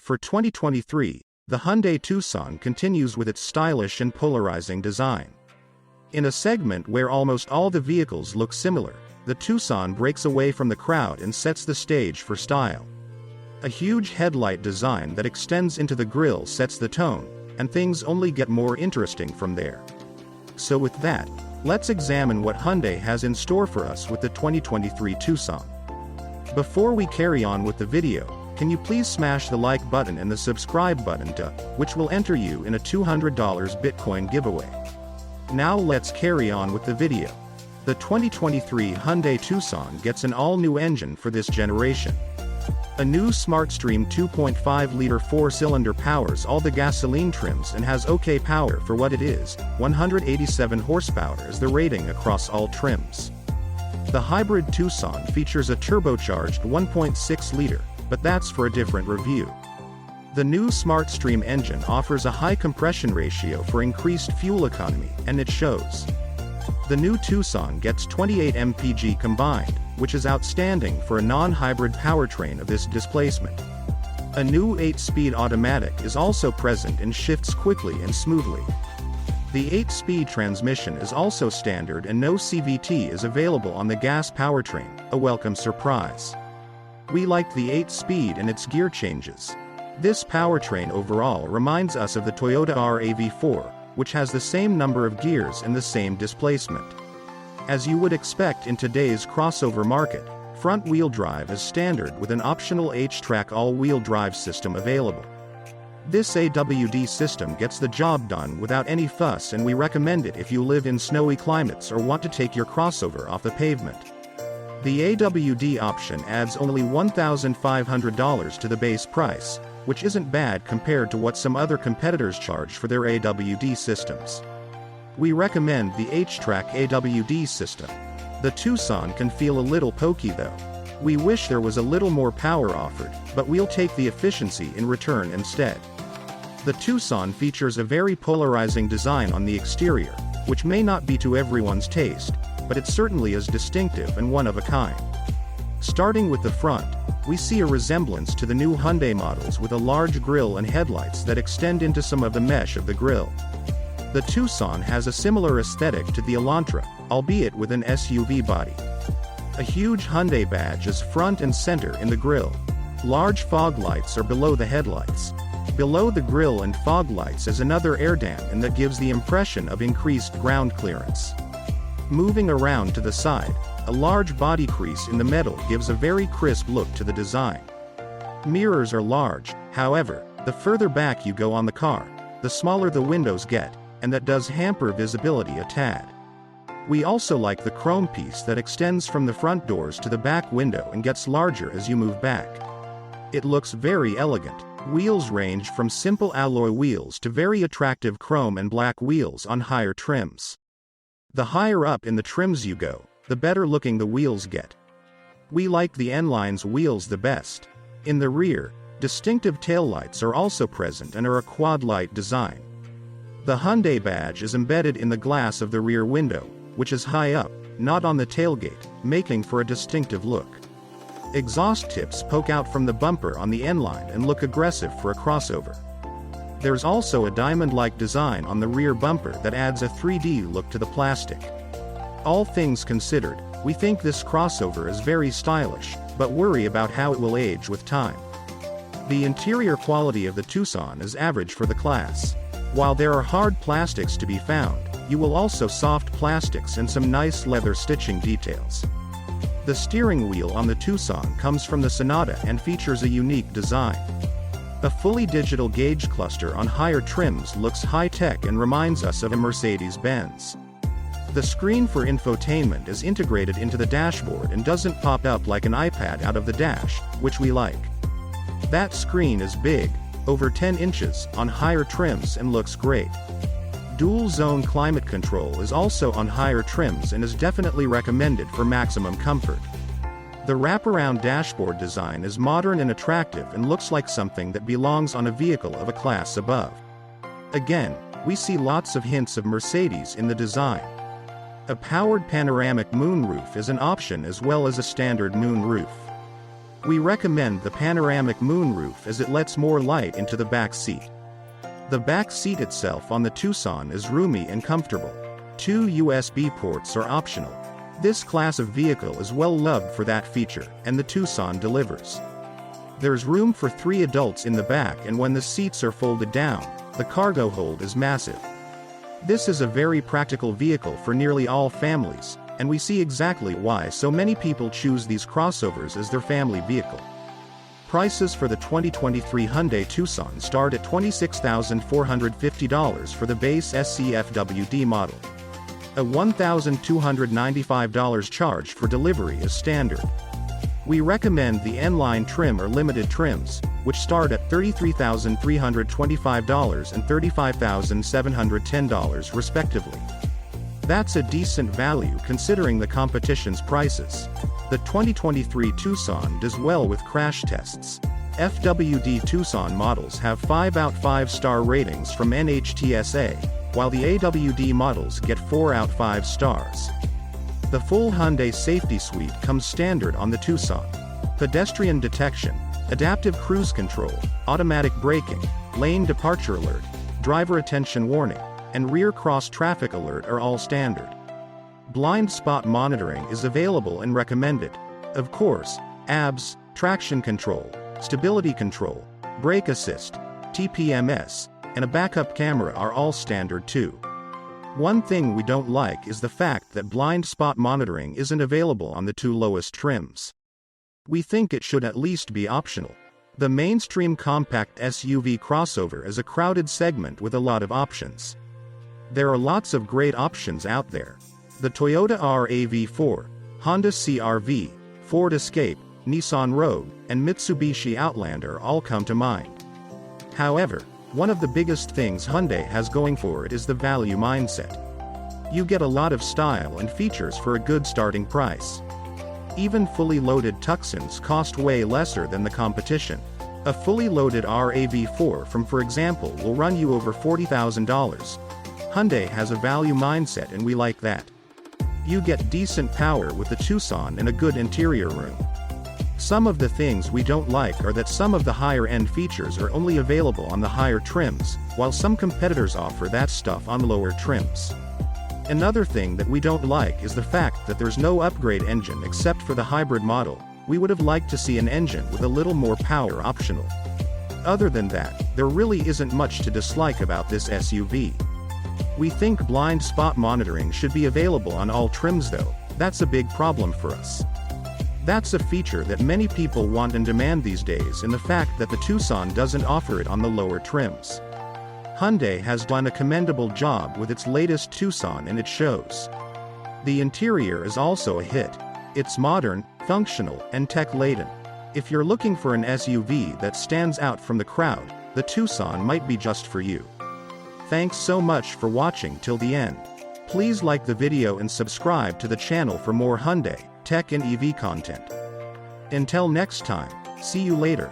For 2023, the Hyundai Tucson continues with its stylish and polarizing design. In a segment where almost all the vehicles look similar, the Tucson breaks away from the crowd and sets the stage for style. A huge headlight design that extends into the grille sets the tone, and things only get more interesting from there. So with that, let's examine what Hyundai has in store for us with the 2023 Tucson. Before we carry on with the video, can you please smash the like button and the subscribe button which will enter you in a $200 Bitcoin giveaway. Now let's carry on with the video. The 2023 Hyundai Tucson gets an all-new engine for this generation. A new SmartStream 2.5-liter 4-cylinder powers all the gasoline trims and has OK power for what it is. 187 horsepower is the rating across all trims. The hybrid Tucson features a turbocharged 1.6-liter, but that's for a different review. The new SmartStream engine offers a high compression ratio for increased fuel economy, and it shows. The new Tucson gets 28 mpg combined, which is outstanding for a non-hybrid powertrain of this displacement. A new 8-speed automatic is also present and shifts quickly and smoothly. The 8-speed transmission is also standard and no CVT is available on the gas powertrain, a welcome surprise. We like the 8-speed and its gear changes. This powertrain overall reminds us of the Toyota RAV4, which has the same number of gears and the same displacement. As you would expect in today's crossover market, front-wheel drive is standard with an optional H-Track all-wheel drive system available. This AWD system gets the job done without any fuss, and we recommend it if you live in snowy climates or want to take your crossover off the pavement. The AWD option adds only $1,500 to the base price, which isn't bad compared to what some other competitors charge for their AWD systems. We recommend the H-Track AWD system. The Tucson can feel a little pokey though. We wish there was a little more power offered, but we'll take the efficiency in return instead. The Tucson features a very polarizing design on the exterior, which may not be to everyone's taste, but it certainly is distinctive and one of a kind. Starting with the front, we see a resemblance to the new Hyundai models with a large grille and headlights that extend into some of the mesh of the grille. The Tucson has a similar aesthetic to the Elantra, albeit with an SUV body. A huge Hyundai badge is front and center in the grille. Large fog lights are below the headlights. Below the grille and fog lights is another air dam, and that gives the impression of increased ground clearance. Moving around to the side, a large body crease in the metal gives a very crisp look to the design. Mirrors are large, however, the further back you go on the car, the smaller the windows get, and that does hamper visibility a tad. We also like the chrome piece that extends from the front doors to the back window and gets larger as you move back. It looks very elegant. Wheels range from simple alloy wheels to very attractive chrome and black wheels on higher trims. The higher up in the trims you go, the better looking the wheels get. We like the N-Line's wheels the best. In the rear, distinctive taillights are also present and are a quad light design. The Hyundai badge is embedded in the glass of the rear window, which is high up, not on the tailgate, making for a distinctive look. Exhaust tips poke out from the bumper on the N-Line and look aggressive for a crossover. There's also a diamond-like design on the rear bumper that adds a 3D look to the plastic. All things considered, we think this crossover is very stylish, but worry about how it will age with time. The interior quality of the Tucson is average for the class. While there are hard plastics to be found, you will also soft plastics and some nice leather stitching details. The steering wheel on the Tucson comes from the Sonata and features a unique design. A fully digital gauge cluster on higher trims looks high-tech and reminds us of a Mercedes-Benz. The screen for infotainment is integrated into the dashboard and doesn't pop up like an iPad out of the dash, which we like. That screen is big, over 10 inches, on higher trims and looks great. Dual-zone climate control is also on higher trims and is definitely recommended for maximum comfort. The wraparound dashboard design is modern and attractive and looks like something that belongs on a vehicle of a class above. Again, we see lots of hints of Mercedes in the design. A powered panoramic moonroof is an option as well as a standard moonroof. We recommend the panoramic moonroof as it lets more light into the back seat. The back seat itself on the Tucson is roomy and comfortable. 2 USB ports are optional. This class of vehicle is well loved for that feature, and the Tucson delivers. There's room for 3 adults in the back, and when the seats are folded down, the cargo hold is massive. This is a very practical vehicle for nearly all families, and we see exactly why so many people choose these crossovers as their family vehicle. Prices for the 2023 Hyundai Tucson start at $26,450 for the base SCFWD model. A $1,295 charge for delivery is standard. We recommend the N-Line trim or limited trims, which start at $33,325 and $35,710 respectively. That's a decent value considering the competition's prices. The 2023 Tucson does well with crash tests. FWD Tucson models have 5 out 5-star ratings from NHTSA, while the AWD models get 4 out 5 stars. The full Hyundai safety suite comes standard on the Tucson. Pedestrian detection, adaptive cruise control, automatic braking, lane departure alert, driver attention warning, and rear cross traffic alert are all standard. Blind spot monitoring is available and recommended. Of course, ABS, traction control, stability control, brake assist, TPMS, and a backup camera are all standard too. One thing we don't like is the fact that blind spot monitoring isn't available on the 2 lowest trims. We think it should at least be optional. The mainstream compact SUV crossover is a crowded segment with a lot of options. There are lots of great options out there. The Toyota RAV4, Honda CR-V, Ford Escape, Nissan Rogue, and Mitsubishi Outlander all come to mind. However, one of the biggest things Hyundai has going for it is the value mindset. You get a lot of style and features for a good starting price. Even fully loaded Tucsons cost way lesser than the competition. A fully loaded RAV4 from, for example, will run you over $40,000. Hyundai has a value mindset, and we like that. You get decent power with the Tucson and a good interior room. Some of the things we don't like are that some of the higher-end features are only available on the higher trims, while some competitors offer that stuff on lower trims. Another thing that we don't like is the fact that there's no upgrade engine except for the hybrid model. We would have liked to see an engine with a little more power optional. Other than that, there really isn't much to dislike about this SUV. We think blind spot monitoring should be available on all trims though. That's a big problem for us. That's a feature that many people want and demand these days, and the fact that the Tucson doesn't offer it on the lower trims. Hyundai has done a commendable job with its latest Tucson, and it shows. The interior is also a hit. It's modern, functional, and tech-laden. If you're looking for an SUV that stands out from the crowd, the Tucson might be just for you. Thanks so much for watching till the end. Please like the video and subscribe to the channel for more Hyundai, tech and EV content. Until next time, see you later.